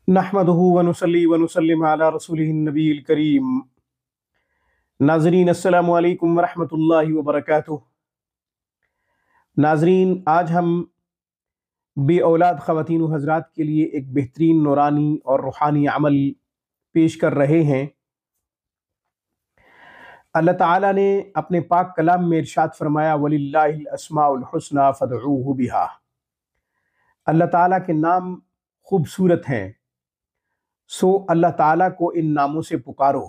نحمدہ ونصلی ونسلم علی رسولہ النبی الکریم۔ ناظرین السلام علیکم ورحمۃ اللہ وبرکاتہ۔ ناظرین، آج ہم بے اولاد خواتین و حضرات کے لیے ایک بہترین نورانی اور روحانی عمل پیش کر رہے ہیں۔ اللہ تعالیٰ نے اپنے پاک کلام میں ارشاد فرمایا وَلِلَّهِ الْأَسْمَاءُ الْحُسْنَى فَادْعُوهُ بِهَا۔ اللہ تعالیٰ کے نام خوبصورت ہیں، سو اللہ تعالیٰ کو ان ناموں سے پکارو۔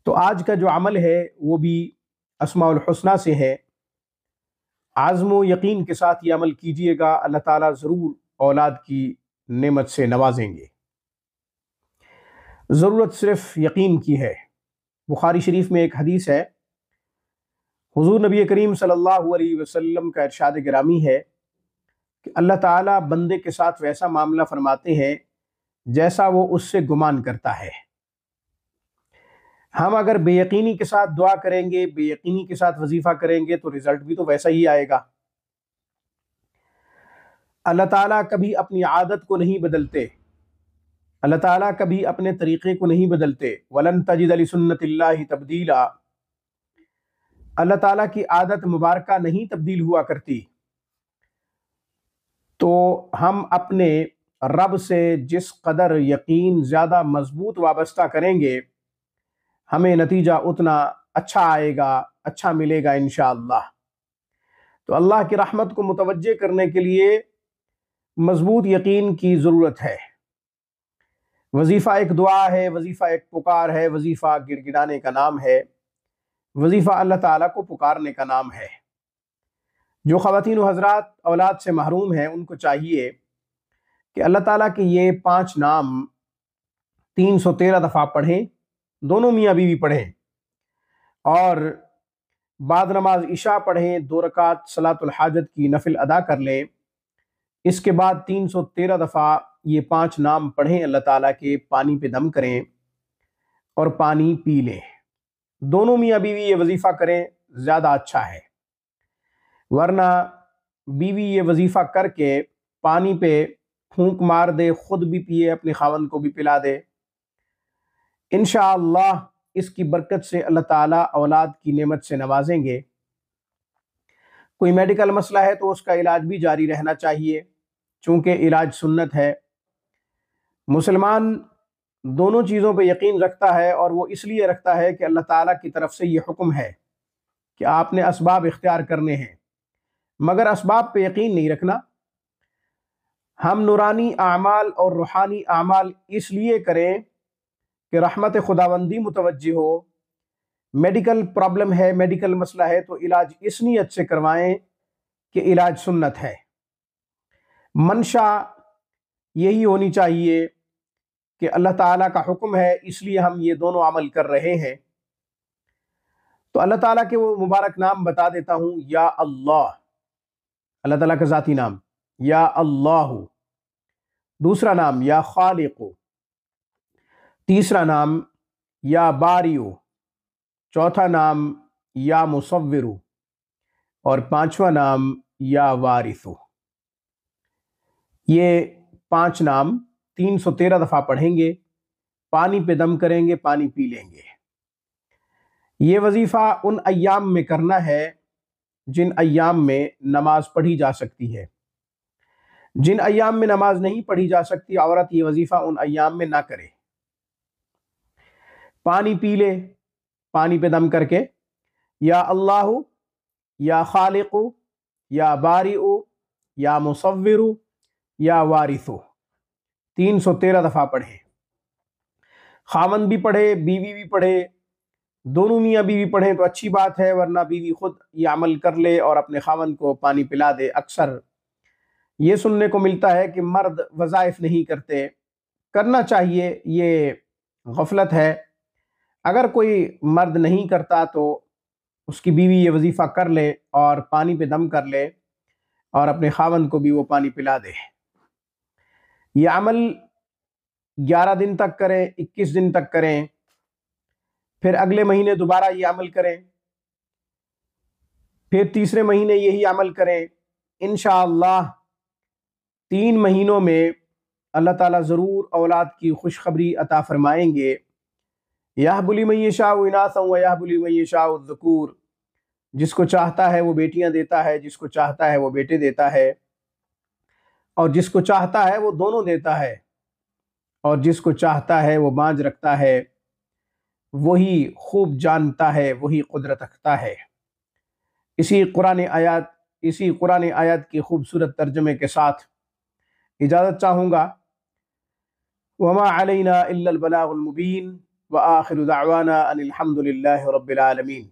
تو آج کا جو عمل ہے وہ بھی اسماء الحسنہ سے ہے۔ عزم و یقین کے ساتھ یہ عمل کیجئے گا، اللہ تعالیٰ ضرور اولاد کی نعمت سے نوازیں گے۔ ضرورت صرف یقین کی ہے۔ بخاری شریف میں ایک حدیث ہے، حضور نبی کریم صلی اللہ علیہ وسلم کا ارشاد گرامی ہے کہ اللہ تعالیٰ بندے کے ساتھ ویسا معاملہ فرماتے ہیں جیسا وہ اس سے گمان کرتا ہے۔ ہم اگر بے یقینی کے ساتھ دعا کریں گے، بے یقینی کے ساتھ وظیفہ کریں گے تو رزلٹ بھی تو ویسا ہی آئے گا۔ اللہ تعالیٰ کبھی اپنی عادت کو نہیں بدلتے، اللہ تعالیٰ کبھی اپنے طریقے کو نہیں بدلتے۔ وَلَن تَجِدَ لِسُنَّتِ اللَّهِ تَبْدِيلًا۔ اللہ تعالیٰ کی عادت مبارکہ نہیں تبدیل ہوا کرتی۔ تو ہم اپنے رب سے جس قدر یقین زیادہ مضبوط وابستہ کریں گے، ہمیں نتیجہ اتنا اچھا آئے گا، اچھا ملے گا انشاءاللہ۔ تو اللہ کی رحمت کو متوجہ کرنے کے لیے مضبوط یقین کی ضرورت ہے۔ وظیفہ ایک دعا ہے، وظیفہ ایک پکار ہے، وظیفہ گڑ گڑانے کا نام ہے، وظیفہ اللہ تعالیٰ کو پکارنے کا نام ہے۔ جو خواتین و حضرات اولاد سے محروم ہیں ان کو چاہیے کہ اللہ تعالیٰ کے یہ 5 نام 313 دفعہ پڑھیں، دونوں میاں بیوی پڑھیں، اور بعد نماز عشاء پڑھیں، 2 رکعت صلاۃ الحاجت کی نفل ادا کر لیں۔ اس کے بعد 313 دفعہ یہ 5 نام پڑھیں اللہ تعالیٰ کے، پانی پہ دم کریں اور پانی پی لیں۔ دونوں میاں بیوی یہ وظیفہ کریں، زیادہ اچھا ہے، ورنہ بیوی یہ وظیفہ کر کے پانی پہ پھونک مار دے، خود بھی پیے، اپنے خاوند کو بھی پلا دے، انشاءاللہ اس کی برکت سے اللہ تعالیٰ اولاد کی نعمت سے نوازیں گے۔ کوئی میڈیکل مسئلہ ہے تو اس کا علاج بھی جاری رہنا چاہیے، چونکہ علاج سنت ہے۔ مسلمان دونوں چیزوں پہ یقین رکھتا ہے، اور وہ اس لیے رکھتا ہے کہ اللہ تعالیٰ کی طرف سے یہ حکم ہے کہ آپ نے اسباب اختیار کرنے ہیں، مگر اسباب پہ یقین نہیں رکھنا۔ ہم نورانی اعمال اور روحانی اعمال اس لیے کریں کہ رحمت خداوندی متوجہ ہو۔ میڈیکل پرابلم ہے، میڈیکل مسئلہ ہے تو علاج اس نیت سے کروائیں کہ علاج سنت ہے۔ منشا یہی ہونی چاہیے کہ اللہ تعالیٰ کا حکم ہے، اس لیے ہم یہ دونوں عمل کر رہے ہیں۔ تو اللہ تعالیٰ کے وہ مبارک نام بتا دیتا ہوں۔ یا اللہ، اللہ تعالیٰ کا ذاتی نام یا اللہ، دوسرا نام یا خالق، تیسرا نام یا باریو، چوتھا نام یا مصور، اور 5واں نام یا وارث۔ یہ 5 نام 313 دفعہ پڑھیں گے، پانی پہ دم کریں گے، پانی پی لیں گے۔ یہ وظیفہ ان ایام میں کرنا ہے جن ایام میں نماز پڑھی جا سکتی ہے۔ جن ایام میں نماز نہیں پڑھی جا سکتی، عورت یہ وظیفہ ان ایام میں نہ کرے۔ پانی پی لے، پانی پہ دم کر کے یا اللہ، یا خالق، یا بارئ، یا مصور، یا وارث 313 دفعہ پڑھے۔ خاوند بھی پڑھے، بیوی بھی پڑھے، دونوں میاں بیوی پڑھیں تو اچھی بات ہے، ورنہ بیوی خود یہ عمل کر لے اور اپنے خاوند کو پانی پلا دے۔ اکثر یہ سننے کو ملتا ہے کہ مرد وظائف نہیں کرتے، کرنا چاہیے، یہ غفلت ہے۔ اگر کوئی مرد نہیں کرتا تو اس کی بیوی یہ وظیفہ کر لے اور پانی پہ دم کر لے اور اپنے خاوند کو بھی وہ پانی پلا دے۔ یہ عمل 11 دن تک کریں، 21 دن تک کریں، پھر اگلے مہینے دوبارہ یہ عمل کریں، پھر تیسرے مہینے یہی عمل کریں۔ انشاءاللہ 3 مہینوں میں اللہ تعالیٰ ضرور اولاد کی خوشخبری عطا فرمائیں گے۔ یہب لمن یشاء اناثا ویہب لمن یشاء الذکور، جس کو چاہتا ہے وہ بیٹیاں دیتا ہے، جس کو چاہتا ہے وہ بیٹے دیتا ہے، اور جس کو چاہتا ہے وہ دونوں دیتا ہے، اور جس کو چاہتا ہے وہ بانجھ رکھتا ہے۔ وہی خوب جانتا ہے، وہی قدرت رکھتا ہے۔ اسی قرآن آیات کی خوبصورت ترجمے کے ساتھ اجازت چاہوں گا۔ وما علینا الا البلاغ المبین وآخر دعوانا ان الحمد للہ رب العالمین۔